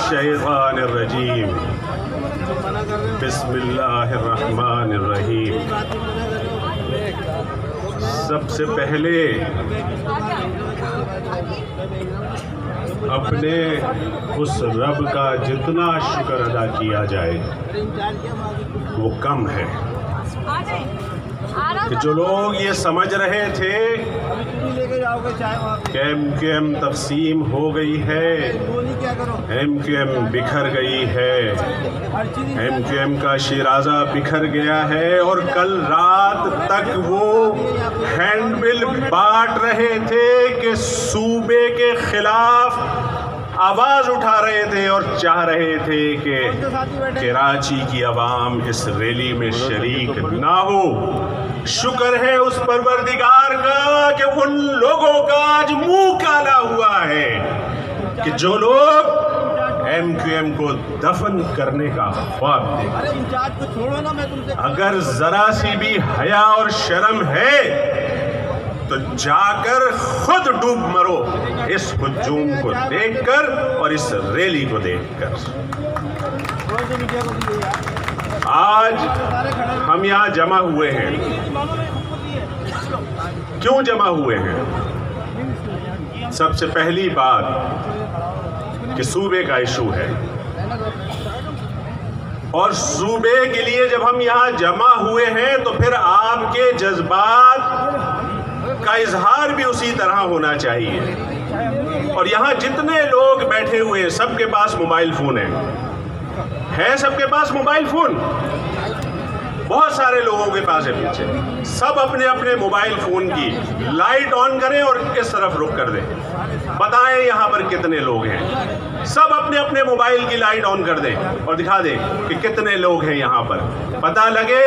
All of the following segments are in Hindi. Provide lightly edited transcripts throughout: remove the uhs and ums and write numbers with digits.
मिनश्शैतानिर्रजीम। बिस्मिल्लाहिर्रहमानिर्रहीम। सबसे पहले अपने उस रब का जितना शुक्र अदा किया जाए वो कम है कि जो लोग ये समझ रहे थे कि MQM तकसीम हो गई है, MQM बिखर गई है, MQM का शिराजा बिखर गया है, और कल रात तक वो हैंडबिल बांट रहे थे कि सूबे के खिलाफ आवाज़ उठा रहे थे और चाह रहे थे कि कराची की आवाम इस रैली में शरीक ना हो। शुक्र है उस परवरदिगार का कि उन लोगों का आज मुंह काला हुआ है कि जो लोग MQM को दफन करने का ख्वाब देखते। अगर जरा सी भी हया और शर्म है तो जाकर खुद डूब मरो इस हुजूम को देखकर और इस रैली को देखकर। आज हम यहाँ जमा हुए हैं। क्यों जमा हुए हैं? सबसे पहली बात कि सूबे का इशू है, और सूबे के लिए जब हम यहाँ जमा हुए हैं तो फिर आपके जज्बात का इजहार भी उसी तरह होना चाहिए। और यहाँ जितने लोग बैठे हुए हैं सबके पास मोबाइल फोन है सबके पास मोबाइल फोन, बहुत सारे लोगों के पास है पीछे। सब अपने अपने मोबाइल फोन की लाइट ऑन करें और इस तरफ रुख कर दें। बताएं यहाँ पर कितने लोग हैं। सब अपने अपने मोबाइल की लाइट ऑन कर दें और दिखा दें कि कितने लोग हैं यहाँ पर। पता लगे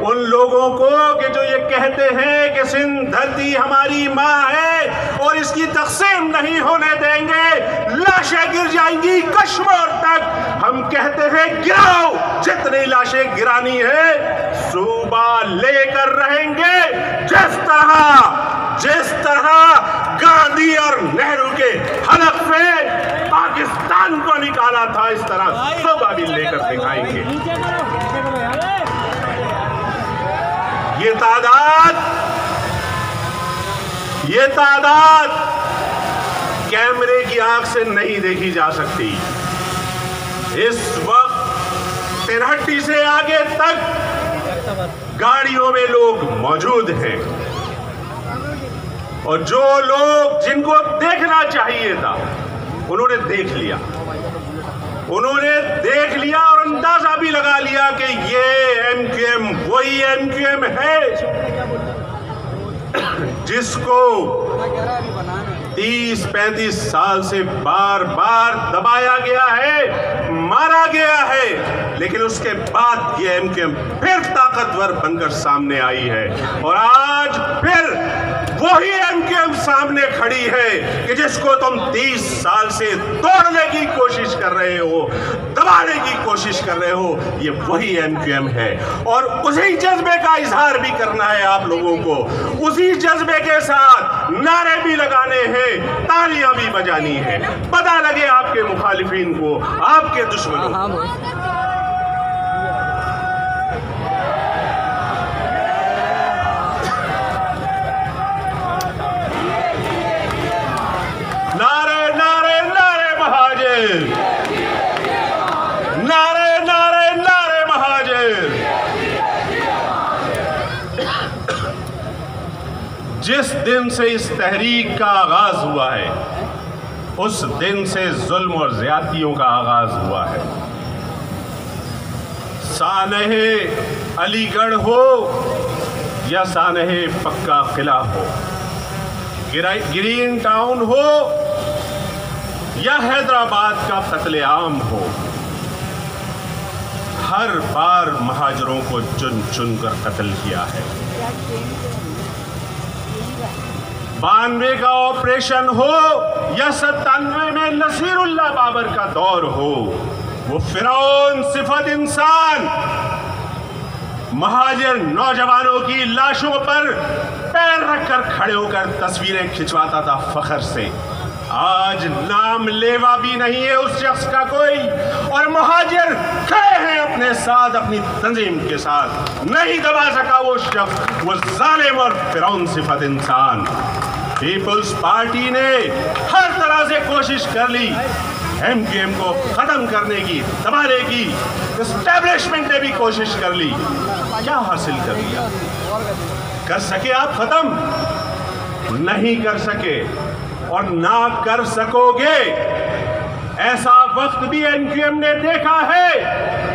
उन लोगों को कि जो ये कहते हैं कि सिंध धरती हमारी माँ है और इसकी तकसीम नहीं होने देंगे, लाशें गिर जाएंगी कश्मीर तक। हम कहते हैं गिराओ, जितनी लाशें गिरानी है सूबा लेकर रहेंगे। जिस तरह गांधी और नेहरू के हलफ से पाकिस्तान को निकाला था, इस तरह सूबा भी लेकर दिखाएंगे। ये तादाद कैमरे की आंख से नहीं देखी जा सकती। इस वक्त तिरहट्टी से आगे तक गाड़ियों में लोग मौजूद हैं, और जो लोग जिनको देखना चाहिए था उन्होंने देख लिया और अंदाजा भी लगा लिया कि ये MQM वही MQM है जिसको 30-35 साल से बार बार दबाया गया है, मारा गया है, लेकिन उसके बाद ये MQM फिर ताकतवर बनकर सामने आई है। और आज फिर वही MQM सामने खड़ी है कि जिसको तुम 30 साल से तोड़ने की कोशिश कर रहे हो, दबाने की कोशिश कर रहे हो, ये वही MQM है। और उसी जज्बे का इजहार भी करना है आप लोगों को, उसी जज्बे के साथ नारे भी लगाने हैं, तालियां भी बजानी है। पता लगे आपके मुखालिफिन को, आपके दुश्मनों को। नारे नारे नारे महाजिर, नारे नारे नारे महाजिर। जिस दिन से इस तहरीक का आगाज हुआ है उस दिन से जुल्म और ज्यादतियों का आगाज हुआ है। सानहे अलीगढ़ हो या सानहे पक्का किला हो, ग्रीन टाउन हो या हैदराबाद का कत्लेआम हो, हर बार महाजरों को चुन चुन कर कत्ल किया है। 92 का ऑपरेशन हो या 97 में नसीरुल्लाह बाबर का दौर हो, वो फिरौन सिफत इंसान महाजर नौजवानों की लाशों पर पैर रखकर खड़े होकर तस्वीरें खिंचवाता था फख्र से। आज नाम लेवा भी नहीं है उस शख्स का कोई, और मुहाजिर खड़े हैं अपने साथ, अपनी तंजीम के साथ। नहीं दबा सका वो शख्स, वो जालिम और फिरौन सिफत इंसान। पीपुल्स पार्टी ने हर तरह से कोशिश कर ली MQM को खत्म करने की, दबाने की। एस्टेब्लिशमेंट ने भी कोशिश कर ली। क्या हासिल कर लिया? कर सके आप खत्म? नहीं कर सके, और ना कर सकोगे। ऐसा वक्त भी MQM ने देखा है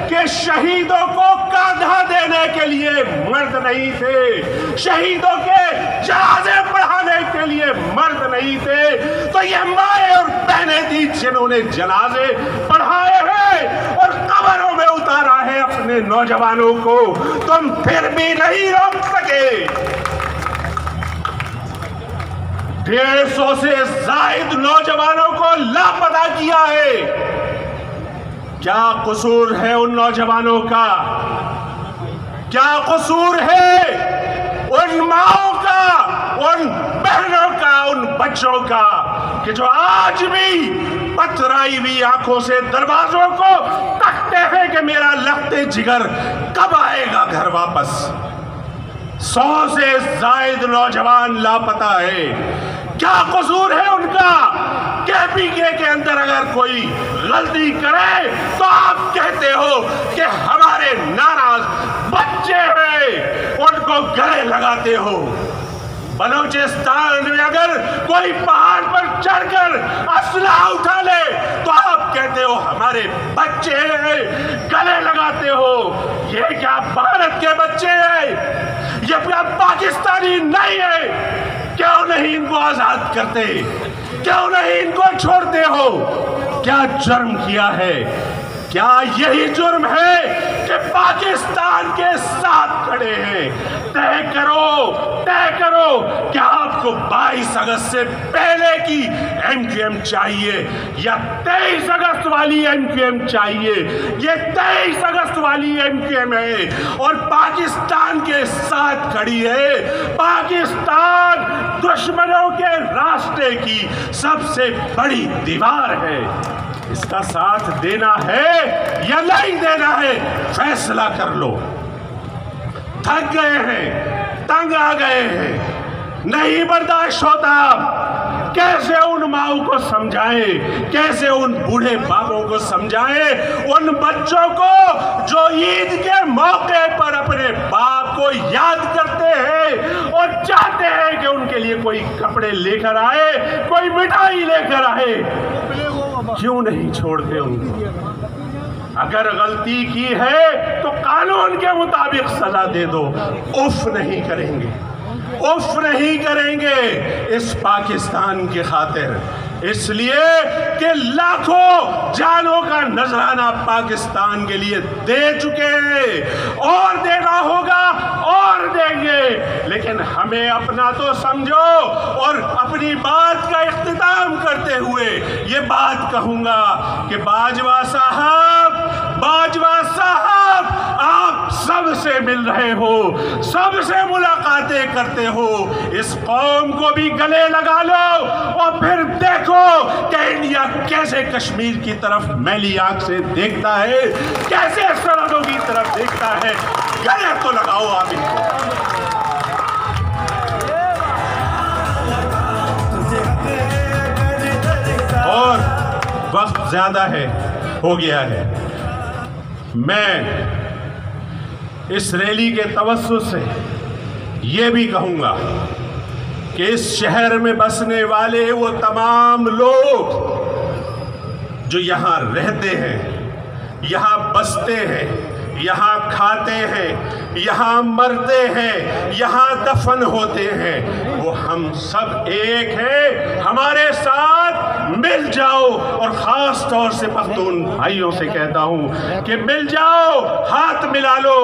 कि शहीदों को कांधा देने के लिए मर्द नहीं थे, शहीदों के जनाजे पढ़ाने के लिए मर्द नहीं थे, तो ये माए और बहनें थी जिन्होंने जनाजे पढ़ाए हैं और कब्रों में उतारा है अपने नौजवानों को। तुम फिर भी नहीं रोक सके। 150 से जायद नौजवानों को लापता किया है। क्या कसूर है उन नौजवानों का? क्या कसूर है उन माओं का, उन बहनों का, उन बच्चों का कि जो आज भी पथराई हुई आंखों से दरवाजों को तकते हैं कि मेरा लखते जिगर कब आएगा घर वापस? 100 से जायद नौजवान लापता है। क्या कसूर है उनका? KPK के अंदर अगर कोई गलती करे तो आप कहते हो कि हमारे नाराज बच्चे हैं, उनको गले लगाते हो। बलूचिस्तान में अगर कोई पहाड़ पर चढ़कर असला उठा ले तो आप कहते हो हमारे बच्चे हैं, गले लगाते हो। ये क्या भारत के बच्चे हैं? ये क्या पाकिस्तानी नहीं है? क्यों नहीं इनको आजाद करते? क्यों नहीं इनको छोड़ते हो? क्या जुर्म किया है? क्या यही जुर्म है कि पाकिस्तान के साथ खड़े हैं? तय करो क्या आपको 22 अगस्त से पहले की MQM चाहिए या 23 अगस्त वाली MQM चाहिए? ये 23 अगस्त वाली MQM है और पाकिस्तान के साथ खड़ी है। पाकिस्तान दुश्मनों के रास्ते की सबसे बड़ी दीवार है। इसका साथ देना है या नहीं देना है, फैसला कर लो। थक गए हैं, तंग आ गए हैं, नहीं बर्दाश्त होता। कैसे उन माओं को समझाएं, कैसे उन बूढ़े बापों को समझाएं, उन बच्चों को जो ईद के मौके पर अपने बाप को याद करते हैं और चाहते हैं कि उनके लिए कोई कपड़े लेकर आए, कोई मिठाई लेकर आए। क्यों नहीं छोड़ते उनको? अगर गलती की है तो कानून के मुताबिक सजा दे दो। उफ नहीं करेंगे, उफ नहीं करेंगे इस पाकिस्तान की खातिर, इसलिए कि लाखों जानों का नजराना पाकिस्तान के लिए दे चुके हैं और देना होगा और देंगे। लेकिन हमें अपना तो समझो। और अपनी बात का इख्तिताम करते हुए ये बात कहूंगा कि बाजवा साहब, आप सबसे मिल रहे हो, सबसे मुलाकातें करते हो। इस कौम को भी गले लगा लो और फिर देखो कि इंडिया कैसे कश्मीर की तरफ मैली आंख से देखता है, कैसे सरहदों की तरफ देखता है। गले तो लगाओ आप इनको। और वक्त ज्यादा है, हो गया है। मैं इस रैली के तवस्सुत से ये भी कहूँगा कि इस शहर में बसने वाले वो तमाम लोग जो यहाँ रहते हैं, यहाँ बसते हैं, यहाँ खाते हैं, यहाँ मरते हैं, यहाँ दफन होते हैं, वो हम सब एक हैं। हमारे साथ मिल जाओ। और ख़ास तौर से पख्तून भाइयों से कहता हूँ कि मिल जाओ, हाथ मिला लो,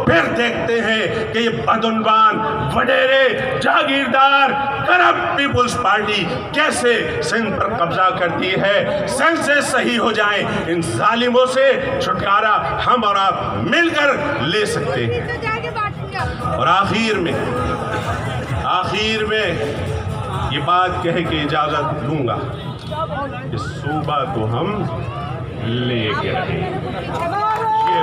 फिर देखते हैं कि ये बदउनवान, वडेरे, जागीरदार, करप्ट पीपुल्स पार्टी कैसे सिंध पर कब्जा करती है। सिंध से सही हो जाए, इन जालिमों से छुटकारा हम और आप मिलकर ले सकते हैं। और आखिर में ये बात कह के इजाज़त लूँगा। कि सूबा तो हम लेके रहेंगे। ये